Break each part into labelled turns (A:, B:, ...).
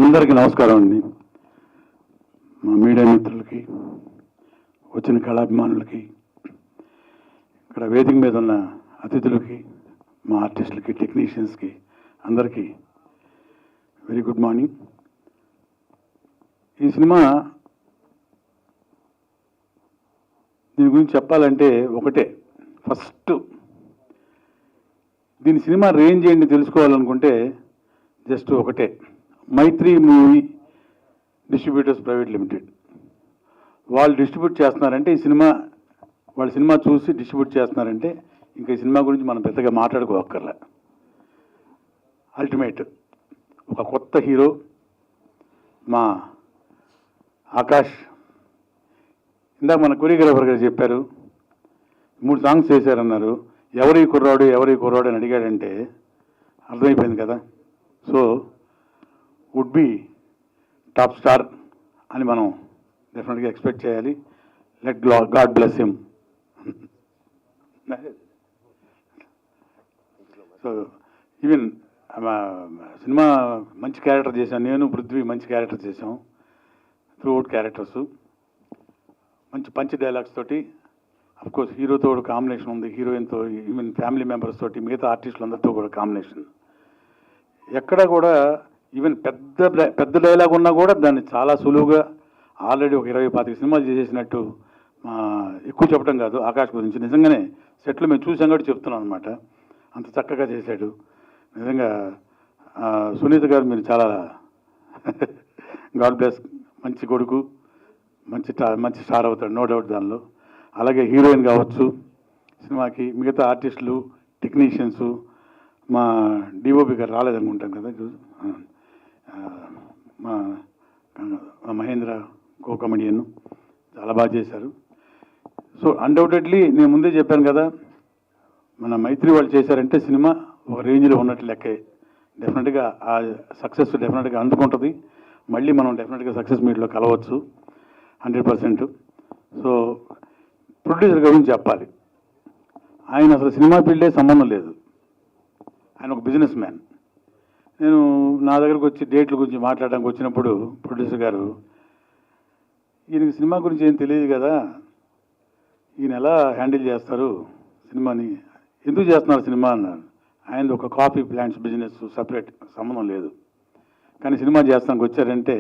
A: అందరికీ నమస్కారం అండి. మా మీడియా మిత్రులకి, వచ్చిన కళాభిమానులకి, ఇక్కడ వేదిక మీద ఉన్న అతిథులకి, మా ఆర్టిస్టులకి, టెక్నీషియన్స్కి అందరికీ వెరీ గుడ్ మార్నింగ్. ఈ సినిమా దీని గురించి చెప్పాలంటే ఒకటే, ఫస్ట్ దీని సినిమా రేంజ్ ఏంటి తెలుసుకోవాలనుకుంటే జస్ట్ ఒకటే, మైత్రి మూవీ డిస్ట్రిబ్యూటర్స్ ప్రైవేట్ లిమిటెడ్ వాళ్ళు డిస్ట్రిబ్యూట్ చేస్తున్నారంటే ఈ సినిమా, వాళ్ళ సినిమా చూసి డిస్ట్రిబ్యూట్ చేస్తున్నారంటే ఇంకా ఈ సినిమా గురించి మనం పెద్దగా మాట్లాడుకోవక్కర్లే. అల్టిమేట్ ఒక కొత్త హీరో మా ఆకాష్. ఇందాక మన కొరియోగ్రాఫర్ గారు చెప్పారు 3 సాంగ్స్ చేశారన్నారు. ఎవరి కుర్రాడు అని అడిగాడంటే అర్థమైపోయింది కదా. So would be top star అని మనం డెఫినెట్గా ఎక్స్పెక్ట్ చేయాలి. Let God bless him. So even cinema మంచి క్యారెక్టర్ చేశాను, నేను పృథ్వీ మంచి క్యారెక్టర్ చేశాం. త్రూఅవుట్ క్యారెక్టర్స్ మంచి డైలాగ్స్ తోటి, అఫ్కోర్స్ హీరోతో కూడా కాంబినేషన్ ఉంది, హీరోయిన్తో, ఈవెన్ ఫ్యామిలీ మెంబర్స్ తోటి, మిగతా ఆర్టిస్టులందరితో కూడా కాంబినేషన్. ఎక్కడ కూడా ఈవెన్ పెద్ద డైలాగ్ ఉన్నా కూడా దాన్ని చాలా సులువుగా ఆల్రెడీ ఒక 20-25 సినిమాలు చేసేసినట్టు, ఎక్కువ చెప్పడం కాదు ఆకాష్ గురించి, నిజంగానే సెట్లు మేము చూసాం కూడా చెప్తున్నాం అనమాట. అంత చక్కగా చేశాడు నిజంగా. సునీత గారు మీరు చాలా గాడ్ బ్లెస్, మంచి కొడుకు, మంచి స్టార్ అవుతాడు, నో డౌట్ దానిలో. అలాగే హీరోయిన్ కావచ్చు సినిమాకి, మిగతా ఆర్టిస్టులు, టెక్నీషియన్స్, మా డిఓపి గారు రాలేదనుకుంటాం కదా, మా మహేంద్ర కో కమెడియన్ చాలా బాగా చేశారు. సో అన్డౌటెడ్లీ నేను ముందే చెప్పాను కదా, మన మైత్రి వాళ్ళు చేశారంటే సినిమా ఒక రేంజ్లో ఉన్నట్టు లెక్కే. డెఫినెట్గా ఆ సక్సెస్ డెఫినెట్గా అందుకుంటుంది. మళ్ళీ మనం డెఫినెట్గా సక్సెస్ మీట్లో కలవచ్చు 100%. సో ప్రొడ్యూసర్ గురించి చెప్పాలి. ఆయన అసలు సినిమా ఫీల్డే సంబంధం లేదు, ఆయన ఒక బిజినెస్ మ్యాన్. నేను నా దగ్గరకు వచ్చి డేట్ల గురించి మాట్లాడడానికి వచ్చినప్పుడు ప్రొడ్యూసర్ గారు, ఈయనకి సినిమా గురించి ఏం తెలియదు కదా, ఈయన ఎలా హ్యాండిల్ చేస్తారు సినిమాని, ఎందుకు చేస్తున్నారు సినిమా అన్నారు. ఆయనది ఒక కాఫీ ప్లాంట్స్ బిజినెస్, సపరేట్, సంబంధం లేదు. కానీ సినిమా చేస్తానికి వచ్చారంటే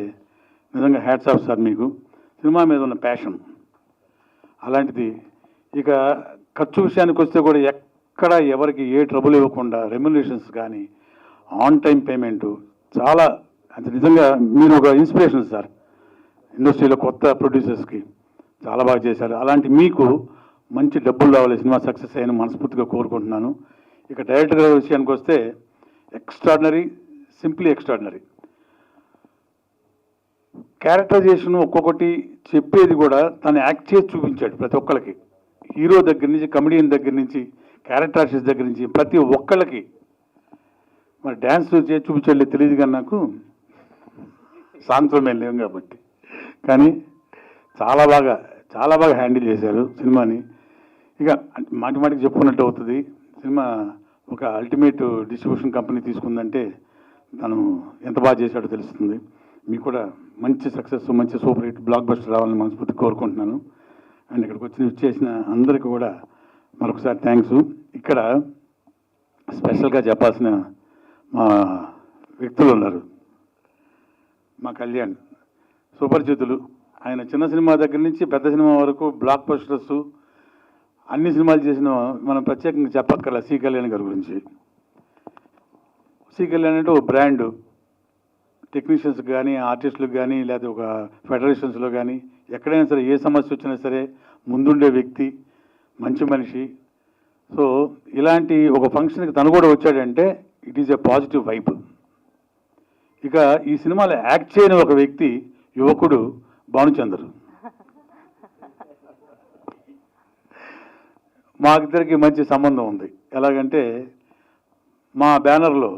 A: నిజంగా హ్యాట్స్ ఆఫ్ సార్ మీకు, సినిమా మీద ఉన్న ప్యాషన్ అలాంటిది. ఇక ఖర్చు విషయానికి వస్తే కూడా ఎక్కడ ఎవరికి ఏ ట్రబుల్ ఇవ్వకుండా రెమ్యునరేషన్స్ కానీ, ఆన్ టైం పేమెంటు, చాలా అంటే నిజంగా మీరు ఒక ఇన్స్పిరేషన్ సార్ ఇండస్ట్రీలో కొత్త ప్రొడ్యూసర్స్కి. చాలా బాగా చేశారు. అలాంటి మీకు మంచి డబ్బులు రావాలి, సినిమా సక్సెస్ అయిన మనస్ఫూర్తిగా కోరుకుంటున్నాను. ఇక డైరెక్టర్ గారి విషయానికి వస్తే ఎక్స్ట్రాడినరీ, సింప్లీ ఎక్స్ట్రాడినరీ. క్యారెక్టరైజేషన్ ఒక్కొక్కటి చెప్పేది కూడా తను యాక్ట్ చేసి చూపించాడు ప్రతి ఒక్కరికి. హీరో దగ్గర నుంచి, కమెడియన్ దగ్గర నుంచి, క్యారెక్టర్ ఆర్టిస్ట్ దగ్గర నుంచి ప్రతి ఒక్కళ్ళకి. మరి డ్యాన్స్ చేసి చూపించలే తెలియదు కానీ నాకు, సాంగ్స్లో మేము లేవు కాబట్టి. కానీ చాలా బాగా హ్యాండిల్ చేశారు సినిమాని. ఇక మాటికి చెప్పుకున్నట్టు అవుతుంది. సినిమా ఒక అల్టిమేట్ డిస్ట్రిబ్యూషన్ కంపెనీ తీసుకుందంటే తను ఎంత బాగా చేశాడో తెలుస్తుంది. మీకు కూడా మంచి సక్సెస్, మంచి సూపర్ హిట్ బ్లాక్ బస్టర్ రావాలని మనస్ఫూర్తి కోరుకుంటున్నాను. అండ్ ఇక్కడికి వచ్చేసిన అందరికీ కూడా మరొకసారి థ్యాంక్స్. ఇక్కడ స్పెషల్గా చెప్పాల్సిన మా వ్యక్తులు ఉన్నారు. మా కళ్యాణ్ సుపరిచితులు. ఆయన చిన్న సినిమా దగ్గర నుంచి పెద్ద సినిమా వరకు బ్లాక్ బస్టర్స్ అన్ని సినిమాలు చేసిన, మనం ప్రత్యేకంగా చెప్పక్కర్ల సి కళ్యాణ్ గారి గురించి. సి కళ్యాణ్ అంటే ఒక బ్రాండు. టెక్నీషియన్స్ కానీ, ఆర్టిస్టులకు కానీ, లేదా ఒక ఫెడరేషన్స్లో కానీ ఎక్కడైనా సరే ఏ సమస్య వచ్చినా సరే ముందుండే వ్యక్తి, మంచి మనిషి. సో ఇలాంటి ఒక ఫంక్షన్కి తను కూడా వచ్చాడంటే it is a positive vibe. ఇక ఈ సినిమాలో యాక్ట్ చేయని ఒక వ్యక్తి, యువకుడు భానుచందర్. మా ఇద్దరికి మంచి సంబంధం ఉంది. ఎలాగంటే మా బ్యానర్లో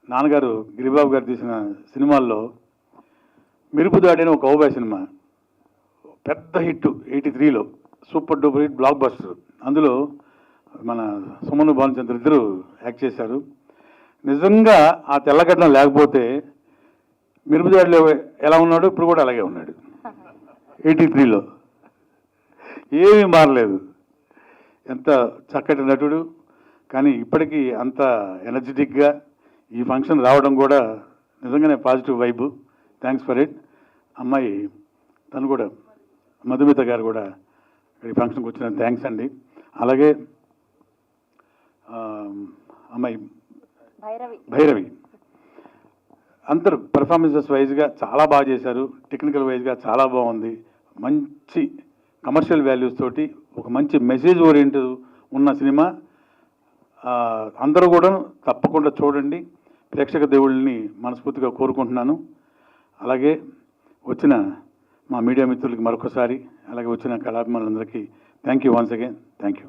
A: నాన్నగారు గిరిబాబు గారు తీసిన సినిమాల్లో మెరుపుదాడి అని ఒక కౌబాయ్ సినిమా పెద్ద హిట్ 83లో, super duper hit, blockbuster. అందులో మన సుమన్ భానుచంద్ర ఇద్దరు యాక్ట్ చేశారు. నిజంగా ఆ తెల్లగడ్డం లేకపోతే మిరపజాడిలో ఎలా ఉన్నాడు ఇప్పుడు కూడా అలాగే ఉన్నాడు. 83లో ఏమీ మారలేదు. ఎంత చక్కటి నటుడు, కానీ ఇప్పటికీ అంత ఎనర్జెటిక్గా ఈ ఫంక్షన్ రావడం కూడా నిజంగానే positive vibe. Thanks for it. అమ్మాయి తను కూడా మధుమిత గారు కూడా ఈ ఫంక్షన్కి వచ్చిన థ్యాంక్స్ అండి. అలాగే అమ్మాయి భైరవి అందరూ పెర్ఫార్మెన్సెస్ వైజ్గా చాలా బాగా చేశారు. టెక్నికల్ వైజ్గా చాలా బాగుంది. మంచి కమర్షియల్ వాల్యూస్ తోటి ఒక మంచి మెసేజ్ ఓరియంటెడ్ ఉన్న సినిమా. అందరూ కూడా తప్పకుండా చూడండి. ప్రేక్షక దేవుళ్ళని మనస్ఫూర్తిగా కోరుకుంటున్నాను. అలాగే వచ్చిన మా మీడియా మిత్రులకి మరొకసారి, అలాగే వచ్చిన కళాభిమానులందరికీ thank you once again. Thank you.